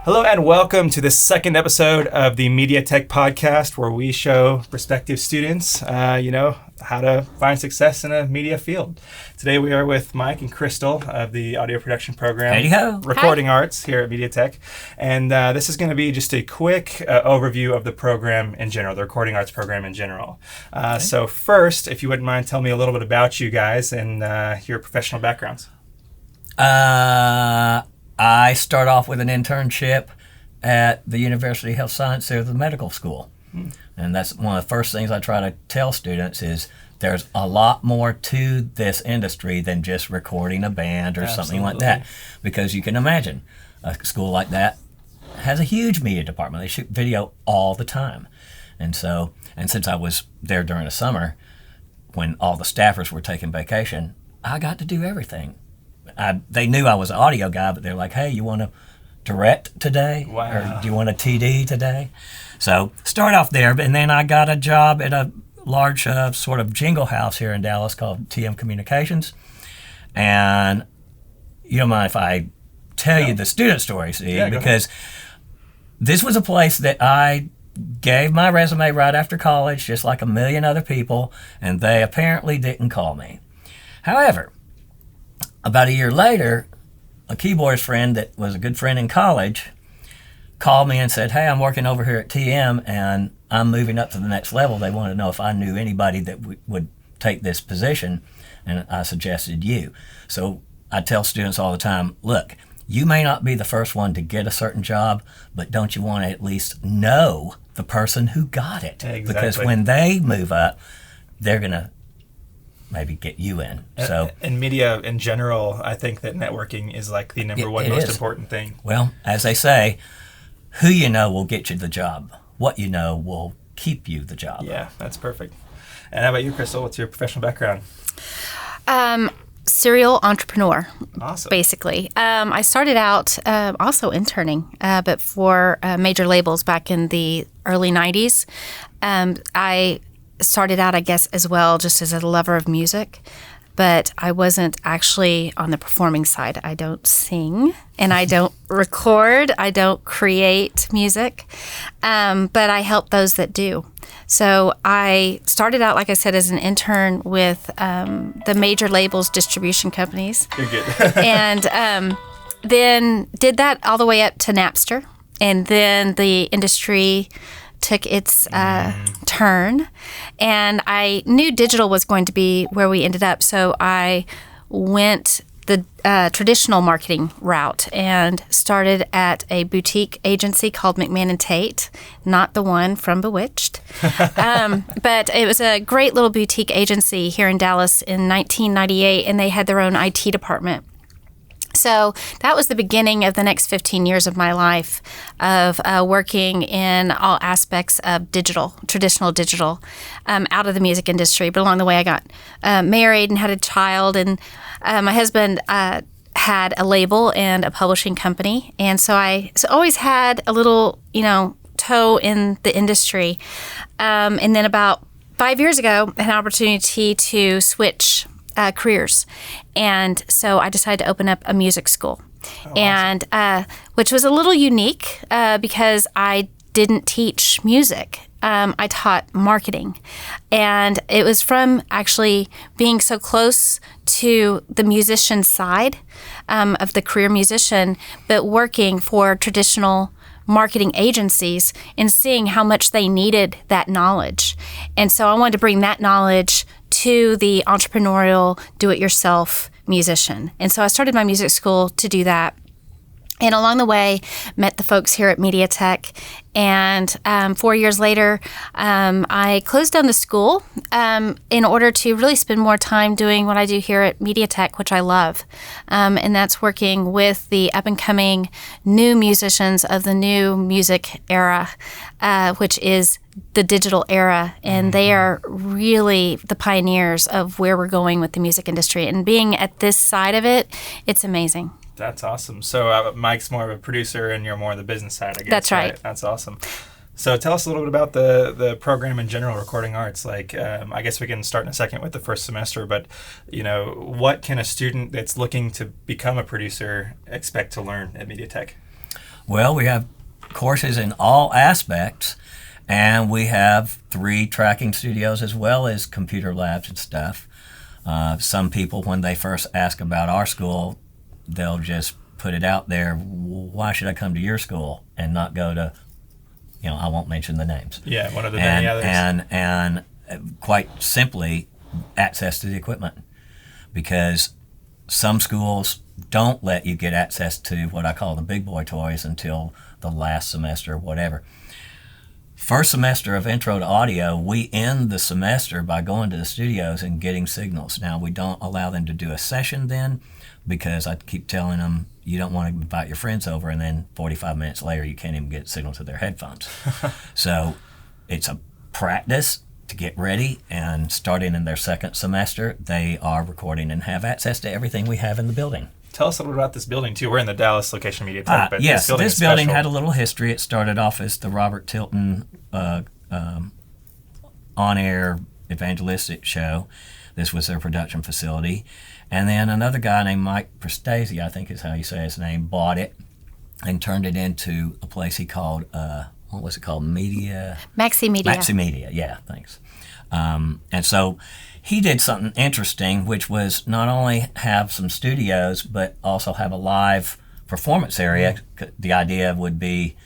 Hello and welcome to the second episode of the MediaTech Podcast, where we show prospective students, how to find success in a media field. Today we are with Mike and Crystal of the audio production program, Recording Arts here at MediaTech. And this is going to be just a quick overview of the program in general, the Recording Arts program in general. So first, if you wouldn't mind, tell me a little bit about you guys and your professional backgrounds. I start off with an internship at the University of Health Sciences, the medical school. And that's one of the first things I try to tell students is there's a lot more to this industry than just recording a band or something like that. Because you can imagine a school like that has a huge media department. They shoot video all the time. And since I was there during the summer, when all the staffers were taking vacation, I got to do everything. They knew I was an audio guy, but they're like, hey, you want to direct today? Wow. Or do you want a TD today? So start off there, and then I got a job at a large sort of jingle house here in Dallas called TM Communications. And you don't mind if I tell you the student story, because this was a place that I gave my resume right after college, just like a million other people, and they apparently didn't call me. However, about a year later, a keyboardist friend that was a good friend in college called me and said, hey, I'm working over here at TM and I'm moving up to the next level. They wanted to know if I knew anybody that would take this position, and I suggested you. So I tell students all the time, look, you may not be the first one to get a certain job, but don't you want to at least know the person who got it? Exactly. Because when they move up, they're going to maybe get you in. So in media in general, I think that networking is like the number one most important thing. Well, as they say, who you know will get you the job. What you know will keep you the job. Yeah, that's perfect. And how about you, Crystal? What's your professional background? Serial entrepreneur, basically. I started out also interning, but for major labels back in the early 90s. I started out, I guess, as well, just as a lover of music, but I wasn't actually on the performing side. I don't sing, and I don't record. I don't create music, but I help those that do. So I started out, like I said, as an intern with the major labels distribution companies. You're good. And then did that all the way up to Napster, and then the industry took its turn, and I knew digital was going to be where we ended up, so I went the traditional marketing route and started at a boutique agency called McMahon & Tate, not the one from Bewitched. But it was a great little boutique agency here in Dallas in 1998, and they had their own IT department. So that was the beginning of the next 15 years of my life of working in all aspects of digital, traditional digital, out of the music industry. But along the way, I got married and had a child, and my husband had a label and a publishing company. And so I always had a little, toe in the industry. And then about 5 years ago, I had an opportunity to switch careers, and so I decided to open up a music school, and which was a little unique because I didn't teach music. I taught marketing, and it was from actually being so close to the musician side of the career musician, but working for traditional marketing agencies and seeing how much they needed that knowledge. And so I wanted to bring that knowledge to the entrepreneurial, do-it-yourself musician. And so I started my music school to do that. And along the way, met the folks here at MediaTech. And 4 years later, I closed down the school in order to really spend more time doing what I do here at MediaTech, which I love. And that's working with the up-and-coming new musicians of the new music era, which is the digital era. And they are really the pioneers of where we're going with the music industry. And being at this side of it, it's amazing. That's awesome. So Mike's more of a producer and you're more on the business side, I guess. That's right. That's awesome. So tell us a little bit about the program in general, Recording Arts. Like, I guess we can start in a second with the first semester, but, what can a student that's looking to become a producer expect to learn at MediaTech? Well, we have courses in all aspects, and we have 3 tracking studios as well as computer labs and stuff. Some people, when they first ask about our school, they'll just put it out there, why should I come to your school and not go to, I won't mention the names. Yeah, one of the many others. And quite simply, access to the equipment. Because some schools don't let you get access to what I call the big boy toys until the last semester or whatever. First semester of Intro to Audio, we end the semester by going to the studios and getting signals. Now, we don't allow them to do a session then, because I keep telling them, you don't want to invite your friends over and then 45 minutes later you can't even get signal to their headphones. So it's a practice to get ready, and starting in their second semester, they are recording and have access to everything we have in the building. Tell us a little bit about this building, too. We're in the Dallas location MediaTech, but yes, this building special. had a little history. It started off as the Robert Tilton on-air evangelistic show. This was their production facility. And then another guy named Mike Prestasi, I think is how you say his name, bought it and turned it into a place he called, what was it called? Maxi Media. Maxi Media, yeah, thanks. And so he did something interesting, which was not only have some studios, but also have a live performance area. The idea would be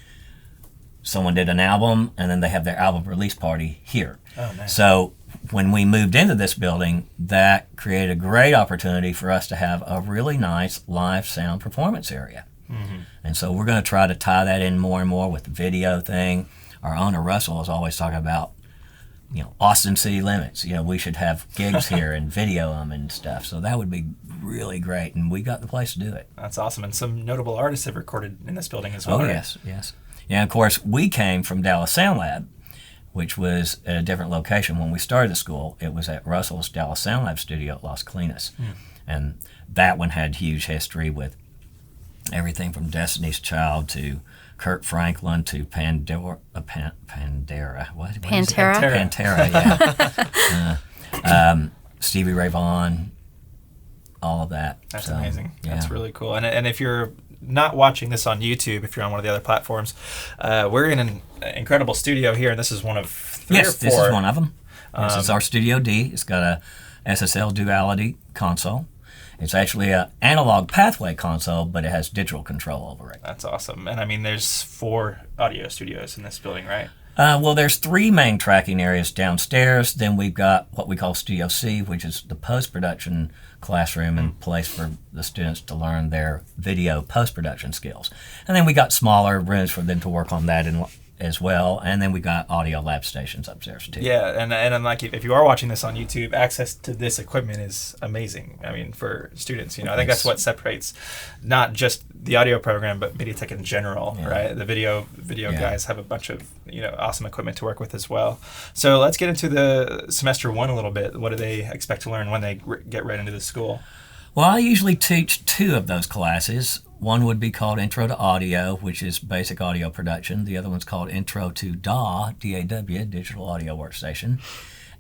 someone did an album, and then they have their album release party here. Oh, nice. So when we moved into this building, that created a great opportunity for us to have a really nice live sound performance area. Mm-hmm. And so we're going to try to tie that in more and more with the video thing. Our owner, Russell, is always talking about, Austin city limits. We should have gigs here and video them and stuff. So that would be really great, and we got the place to do it. That's awesome. And some notable artists have recorded in this building as well. Oh, right? yes. Yeah, of course, we came from Dallas Sound Lab, which was at a different location when we started the school. It was at Russell's Dallas Sound Lab studio at Las Colinas. And that one had huge history with everything from Destiny's Child to Kurt Franklin to Pandora. What Pantera. Pantera, yeah. Stevie Ray Vaughan, all of that. That's amazing. Yeah. That's really cool. And if you're not watching this on YouTube, if you're on one of the other platforms, we're in an incredible studio here, and this is one of 3 or 4. Yes, this is one of them. This is our Studio D. It's got a SSL duality console. It's actually an analog pathway console, but it has digital control over it. That's awesome. And I mean, there's 4 audio studios in this building, right? Well, there's 3 main tracking areas downstairs. Then we've got what we call Studio C, which is the post-production classroom and place for the students to learn their video post-production skills. And then we got smaller rooms for them to work on that as well. And then we got audio lab stations upstairs too. Yeah, and like if you are watching this on YouTube, access to this equipment is amazing. I mean, for students, I think that's what separates not just the audio program, but MediaTech in general, right? The video guys have a bunch of awesome equipment to work with as well. So let's get into the semester 1 a little bit. What do they expect to learn when they get right into the school? Well, I usually teach 2 of those classes. One would be called Intro to Audio, which is basic audio production. The other one's called Intro to DAW, D-A-W, Digital Audio Workstation.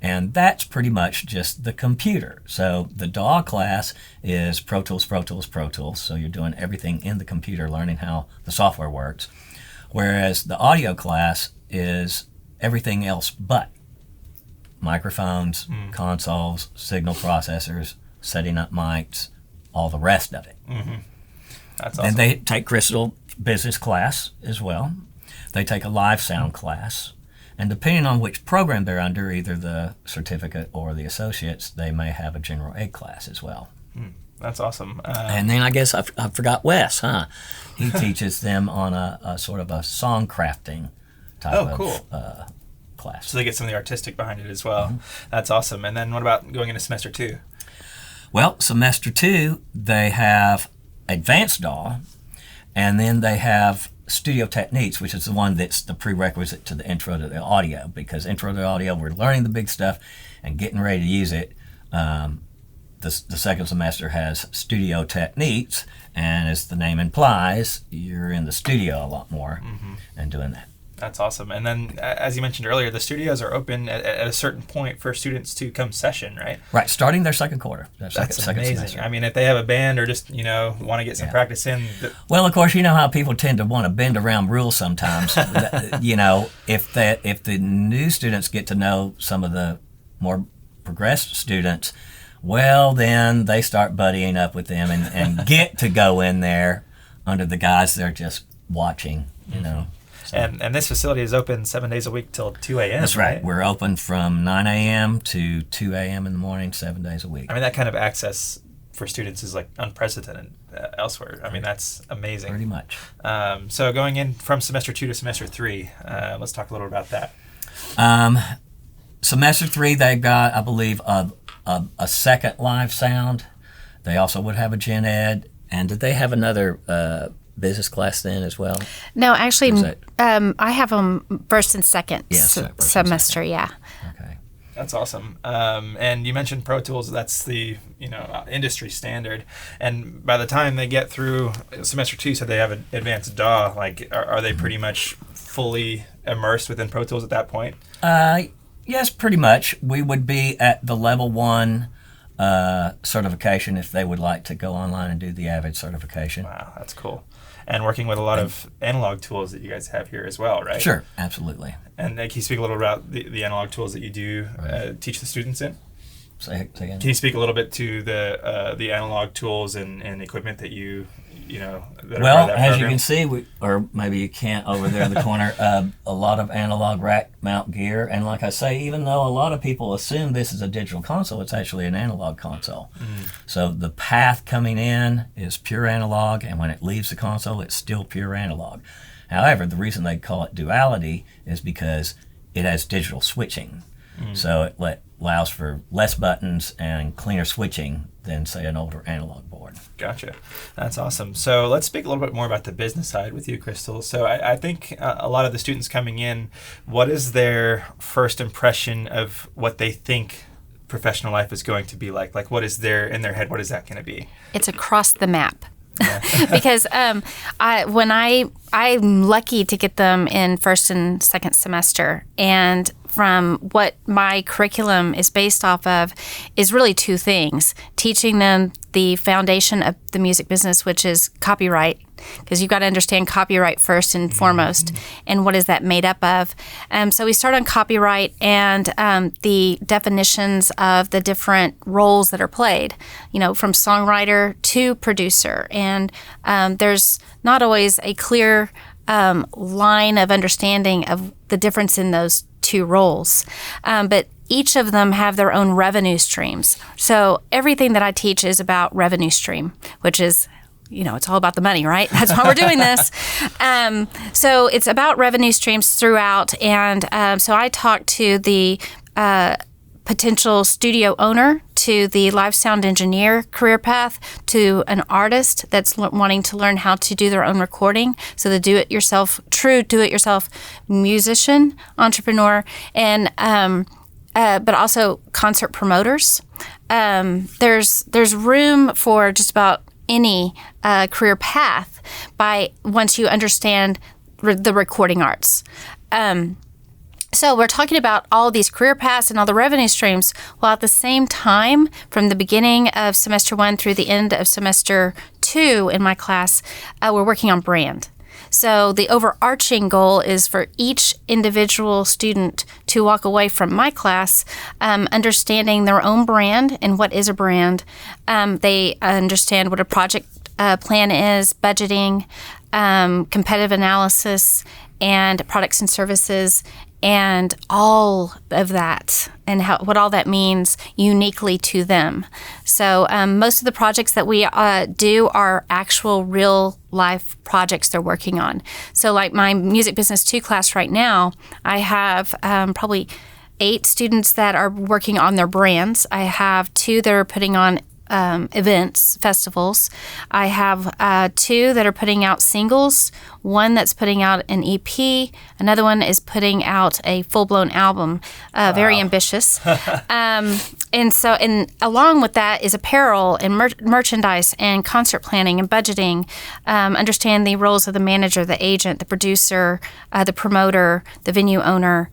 And that's pretty much just the computer. So the DAW class is Pro Tools. So you're doing everything in the computer, learning how the software works. Whereas the audio class is everything else but microphones, consoles, signal processors, setting up mics, all the rest of it. Mm-hmm. That's awesome. And they take Crystal Business class as well. They take a live sound class. And depending on which program they're under, either the certificate or the associates, they may have a general ed class as well. That's awesome. And then I guess I forgot Wes, huh? He teaches them on a sort of a song crafting type of class. So they get some of the artistic behind it as well. That's awesome. And then what about going into semester 2? Well, semester 2, they have advanced DAW, and then they have Studio Techniques, which is the one that's the prerequisite to the Intro to the Audio, because Intro to the Audio, we're learning the big stuff and getting ready to use it. The second semester has Studio Techniques, and as the name implies, you're in the studio a lot more and doing that. That's awesome. And then, as you mentioned earlier, the studios are open at a certain point for students to come session, right? Right, starting their second quarter. That's amazing. Semester. I mean, if they have a band or just, want to get some practice in. Well, of course, you know how people tend to want to bend around rules sometimes. If the new students get to know some of the more progressed students, well, then they start buddying up with them and get to go in there under the guise they're just watching, So. And this facility is open 7 days a week till 2 a.m. That's right. We're open from 9 a.m. to 2 a.m. in the morning, 7 days a week. I mean, that kind of access for students is like unprecedented elsewhere. I mean, that's amazing. Pretty much. So going in from semester 2 to semester 3, let's talk a little about that. Semester 3, they've got, I believe, a second live sound. They also would have a gen ed. And did they have another business class then as well? No, actually, I have them first and second semester. Yeah. Okay. That's awesome. And you mentioned Pro Tools. That's the industry standard. And by the time they get through semester 2, so they have an advanced DAW. Like, are they pretty much fully immersed within Pro Tools at that point? Yes, pretty much. We would be at the level 1 certification if they would like to go online and do the Avid certification. Wow, that's cool. And working with a lot of analog tools that you guys have here as well, right? Sure, absolutely. And can you speak a little about the analog tools that you do teach the students in? Say again. Can you speak a little bit to the analog tools and equipment that that well, that as program? you can see, or maybe you can't over there in the corner, a lot of analog rack mount gear. And like I say, even though a lot of people assume this is a digital console, it's actually an analog console. So the path coming in is pure analog, and when it leaves the console, it's still pure analog. However, the reason they call it duality is because it has digital switching. So it allows for less buttons and cleaner switching than, say, an older analog board. Gotcha. That's awesome. So let's speak a little bit more about the business side with you, Crystal. So I think a lot of the students coming in, what is their first impression of what they think professional life is going to be like? Like, what is in their head, what is that going to be? It's across the map. Because I'm lucky to get them in first and second semester, and from what my curriculum is based off of is really 2 things: teaching them the foundation of the music business, which is copyright, because you've got to understand copyright first and foremost, and what is that made up of. So we start on copyright and the definitions of the different roles that are played, from songwriter to producer. And there's not always a clear line of understanding of the difference in those 2 roles. But each of them have their own revenue streams. So everything that I teach is about revenue stream, which is, it's all about the money, right? That's why we're doing this. So it's about revenue streams throughout. And so I talk to the potential studio owner, to the live sound engineer career path, to an artist that's wanting to learn how to do their own recording, so the true do-it-yourself musician, entrepreneur, and but also concert promoters. There's room for just about any career path once you understand the recording arts. So we're talking about all these career paths and all the revenue streams, while at the same time, from the beginning of semester 1 through the end of semester 2 in my class, we're working on brand. So the overarching goal is for each individual student to walk away from my class understanding their own brand and what is a brand. They understand what a project plan is, budgeting, competitive analysis, and products and services, and all of that, and what all that means uniquely to them. So most of the projects that we do are actual real life projects they're working on. So like my Music Business 2 class right now, I have probably 8 students that are working on their brands. I have 2 that are putting on events, festivals. I have 2 that are putting out singles, one that's putting out an EP, another one is putting out a full-blown album, very ambitious. And along with that is apparel and merchandise and concert planning and budgeting, understand the roles of the manager, the agent, the producer, the promoter, the venue owner.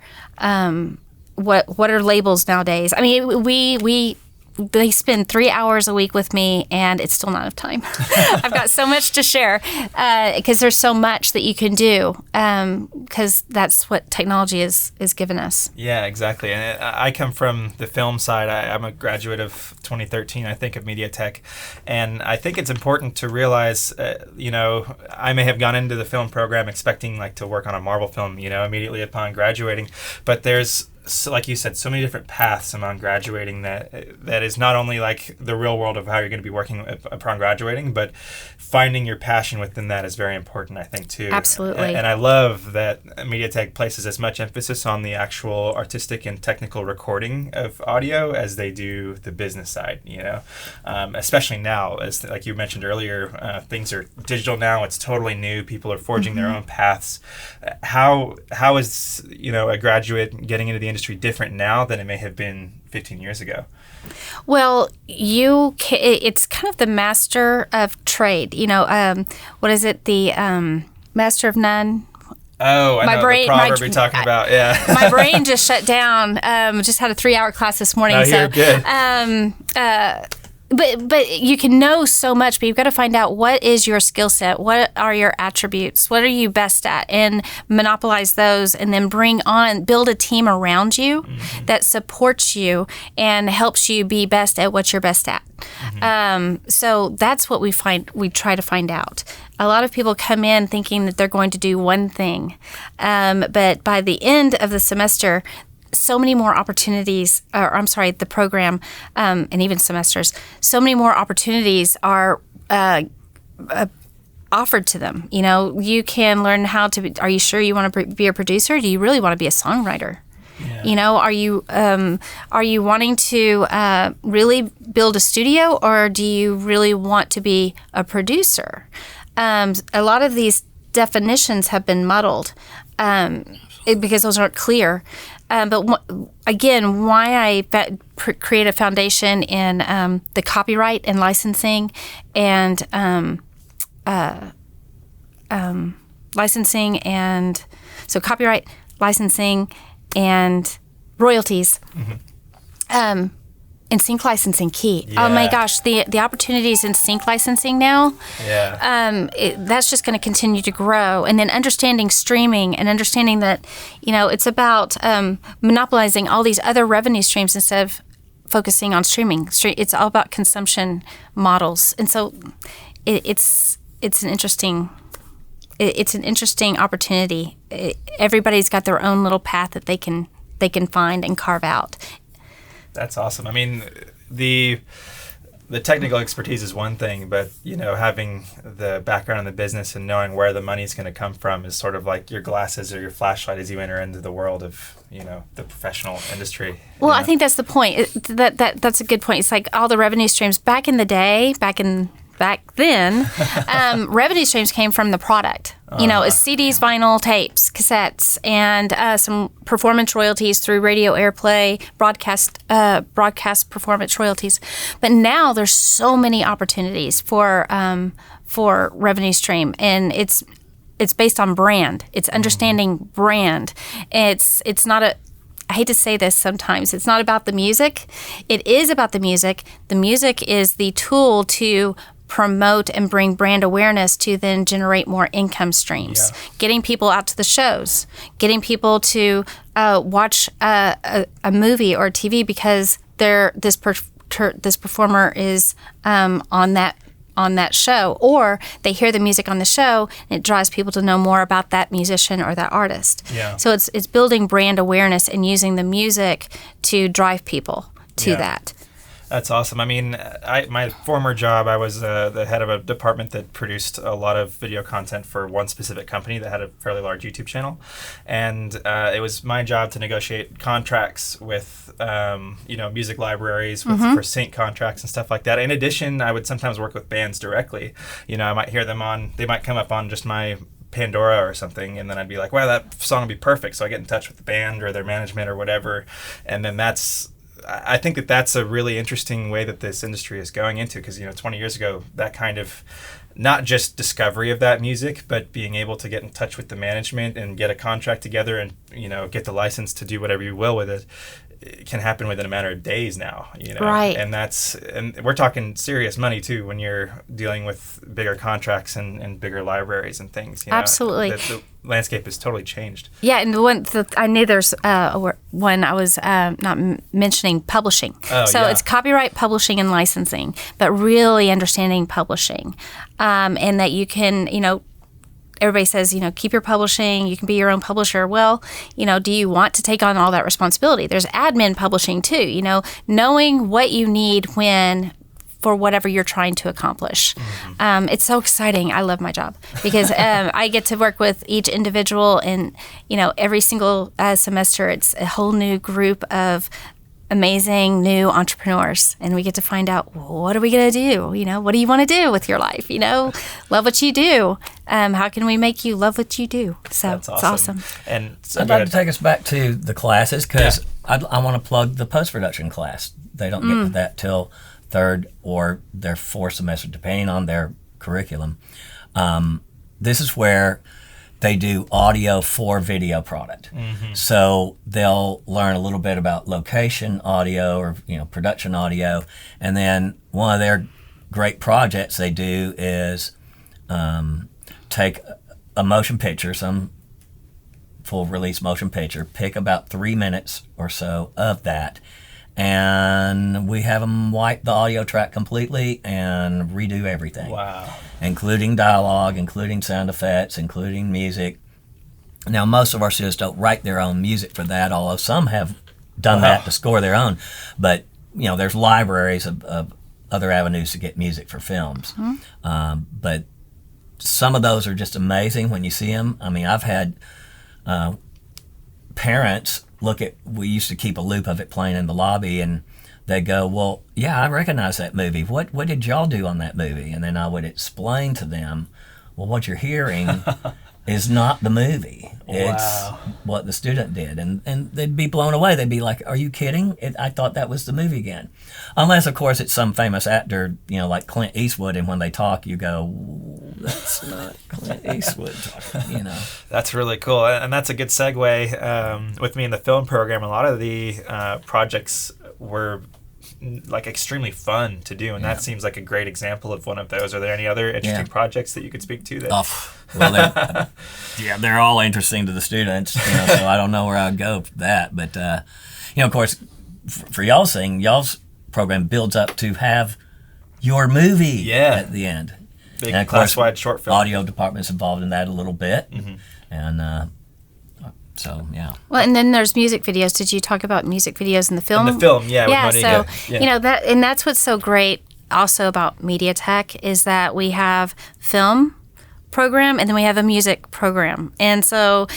What are labels nowadays? I mean, they spend 3 hours a week with me, and it's still not enough time. I've got so much to share because there's so much that you can do because that's what technology is given us. Yeah, exactly. And I come from the film side. I'm a graduate of 2013, I think, of MediaTech. And I think it's important to realize, I may have gone into the film program expecting to work on a Marvel film, immediately upon graduating. But there's, like you said, so many different paths among graduating that is not only the real world of how you're going to be working upon graduating, but finding your passion within that is very important, I think, too. Absolutely. And I love that MediaTech places as much emphasis on the actual artistic and technical recording of audio as they do the business side, especially now, as like you mentioned earlier, things are digital now. It's totally new. People are forging their own paths. How is, a graduate getting into the industry different now than it may have been 15 years ago? Well, it's kind of the master of trade. What is it? The master of none. Oh, I know the proverb you're talking about. Yeah. My brain just shut down. Just had a 3-hour class this morning. No, you're good. But you can know so much, but you've got to find out what is your skill set, what are your attributes, what are you best at, and monopolize those, and then build a team around you that supports you and helps you be best at what you're best at. So that's what we try to find out. A lot of people come in thinking that they're going to do one thing, but by the end of the semester, so many more opportunities, the program, and even semesters, so many more opportunities are offered to them. You can learn how to be, are you sure you want to be a producer? Do you really want to be a songwriter? Yeah. Are you wanting to really build a studio, or do you really want to be a producer? A lot of these definitions have been muddled because those aren't clear. But again, why I create a foundation in the copyright and licensing and copyright, licensing, and royalties. And sync licensing key. Yeah. Oh my gosh, the opportunities in sync licensing now. Yeah. That's just going to continue to grow. And then understanding streaming and understanding that, it's about monopolizing all these other revenue streams instead of focusing on streaming. It's all about consumption models. And so it's an interesting opportunity. Everybody's got their own little path that they can find and carve out. That's awesome. I mean, the technical expertise is one thing, but having the background in the business and knowing where the money's going to come from is sort of like your glasses or your flashlight as you enter into the world of the professional industry. Well, I think that's the point. That's a good point. It's like all the revenue streams back in the day, back then, revenue streams came from the product. It's CDs, vinyl, tapes, cassettes, and some performance royalties through radio airplay, broadcast performance royalties. But now there's so many opportunities for revenue stream, and it's based on brand. It's understanding brand. It's not a. I hate to say this sometimes. It's not about the music. It is about the music. The music is the tool to promote and bring brand awareness to then generate more income streams. Yeah. Getting people out to the shows, getting people to watch a movie or TV because this performer is on that show, or they hear the music on the show and it draws people to know more about that musician or that artist. Yeah. So it's building brand awareness and using the music to drive people to that. That's awesome. I mean, my former job, I was the head of a department that produced a lot of video content for one specific company that had a fairly large YouTube channel, and it was my job to negotiate contracts with, music libraries for sync contracts and stuff like that. In addition, I would sometimes work with bands directly. I might hear them they might come up on just my Pandora or something, and then I'd be like, wow, that song would be perfect. So I get in touch with the band or their management or whatever, and then I think that's a really interesting way that this industry is going into, because 20 years ago, that kind of not just discovery of that music, but being able to get in touch with the management and get a contract together and get the license to do whatever you will with it can happen within a matter of days now, Right. And we're talking serious money too when you're dealing with bigger contracts and bigger libraries and things. Absolutely. The landscape has totally changed. Yeah, and I knew there's one I was not mentioning, publishing. Oh, so yeah. it's copyright, publishing, and licensing, but really understanding publishing, and that you can, everybody says, keep your publishing, you can be your own publisher. Well, do you want to take on all that responsibility? There's admin publishing too, knowing what you need for whatever you're trying to accomplish. Mm-hmm. It's so exciting. I love my job because I get to work with each individual, and, every single semester it's a whole new group of amazing new entrepreneurs, and we get to find out, what are we going to do? What do you want to do with your life? Love what you do. How can we make you love what you do? So That's it's awesome. And so I'd like to take us back to the classes, because I want to plug the post-production class. They don't get to that till third or their fourth semester, depending on their curriculum. This is where they do audio for video product. Mm-hmm. So they'll learn a little bit about location audio or production audio, and then one of their great projects they do is take a motion picture, some full release motion picture, pick about 3 minutes or so of that, and we have them wipe the audio track completely and redo everything. Wow. Including dialogue, including sound effects, including music. Now, most of our students don't write their own music for that, although some have done that to score their own. But, there's libraries of other avenues to get music for films. Mm-hmm. But some of those are just amazing when you see them. I mean, I've had parents we used to keep a loop of it playing in the lobby, and they go, well, yeah, I recognize that movie. What did y'all do on that movie? And then I would explain to them, well, what you're hearing is not the movie. It's what the student did. And they'd be blown away. They'd be like, are you kidding? I thought that was the movie again. Unless, of course, it's some famous actor, like Clint Eastwood, and when they talk, you go, that's not Clint Eastwood talking, That's really cool. And that's a good segue. With me in the film program, a lot of the projects were like extremely fun to do, and that seems like a great example of one of those. Are there any other interesting projects that you could speak to? Well, they're all interesting to the students, so I don't know where I'd go for that. But of course, for y'all's thing, y'all's program builds up to have your movie at the end. Big and of class-wide short film. Audio department's involved in that a little bit, and so yeah. Well, and then there's music videos. Did you talk about music videos in the film? In the film, yeah. Yeah. So that, and that's what's so great also about MediaTech is that we have film program and then we have a music program, and so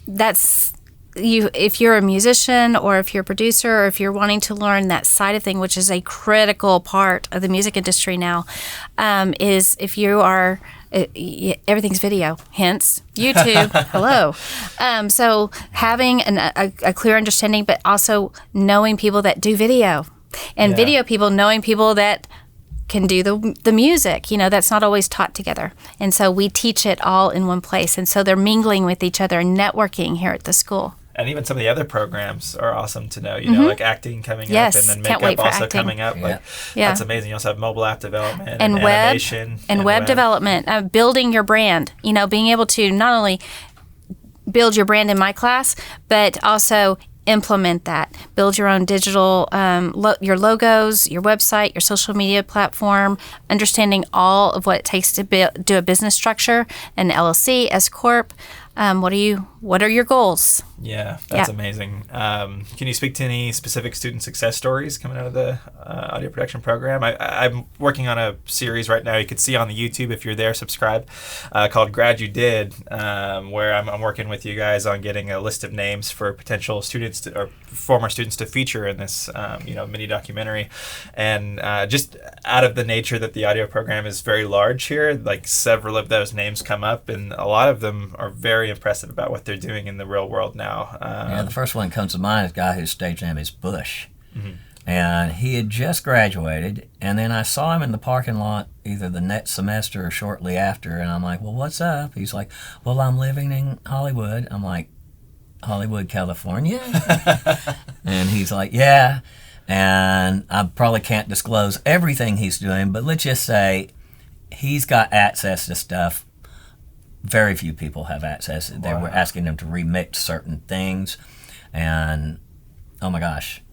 that's. If you're a musician or if you're a producer or if you're wanting to learn that side of thing, which is a critical part of the music industry now, is if you are, everything's video, hence YouTube, hello. So having a clear understanding, but also knowing people that do video and video people, knowing people that can do the music, that's not always taught together. And so we teach it all in one place. And so they're mingling with each other and networking here at the school. And even some of the other programs are awesome to know, like acting coming up, and then makeup also acting. coming up. That's amazing. You also have mobile app development and web animation. And web development, building your brand, being able to not only build your brand in my class, but also implement that. Build your own digital, your logos, your website, your social media platform, understanding all of what it takes to do a business structure, an LLC, S Corp. What are you what are your goals? Yeah, that's amazing. Can you speak to any specific student success stories coming out of the audio production program? I'm working on a series right now. You could see on the YouTube if you're there, subscribe, called Grad You Did, where I'm working with you guys on getting a list of names for potential students or former students to feature in this mini documentary. And just out of the nature that the audio program is very large here, like several of those names come up, and a lot of them are very impressive about what they're doing in the real world now. The first one that comes to mind is a guy whose stage name is Bush. Mm-hmm. And he had just graduated, and then I saw him in the parking lot either the next semester or shortly after, and I'm like, well, what's up? He's like, well, I'm living in Hollywood. I'm like, Hollywood, California? And he's like, yeah. And I probably can't disclose everything he's doing, but let's just say he's got access to stuff very few people have access. They were asking him to remix certain things, and oh my gosh.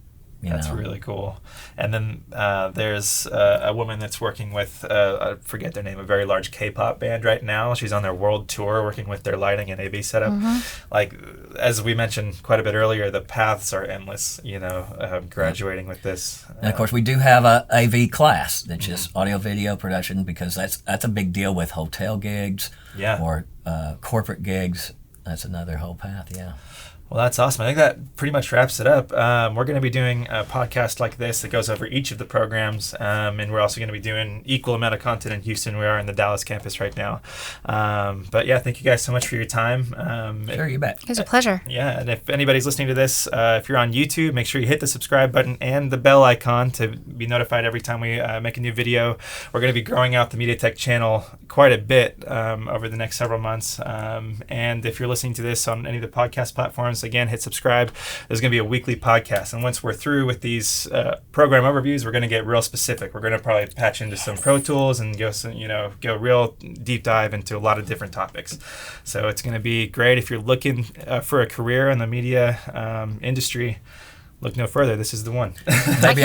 That's really cool. And then there's a woman that's working with, I forget their name, a very large K-pop band right now. She's on their world tour working with their lighting and AV setup. Mm-hmm. Like, as we mentioned quite a bit earlier, the paths are endless, graduating with this. And of course, we do have a AV class that's just audio video production, because that's a big deal with hotel gigs or corporate gigs. That's another whole path, Well, that's awesome. I think that pretty much wraps it up. We're going to be doing a podcast like this that goes over each of the programs, and we're also going to be doing equal amount of content in Houston. We are in the Dallas campus right now. But yeah, thank you guys so much for your time. Sure, you bet. It was a pleasure. Yeah, and if anybody's listening to this, if you're on YouTube, make sure you hit the subscribe button and the bell icon to be notified every time we make a new video. We're going to be growing out the MediaTech channel quite a bit over the next several months. And if you're listening to this on any of the podcast platforms, again, hit subscribe. There's going to be a weekly podcast, and once we're through with these program overviews, we're going to get real specific. We're going to probably patch into some Pro Tools and go real deep dive into a lot of different topics. So it's going to be great if you're looking for a career in the media industry. Look no further. This is the one. Maybe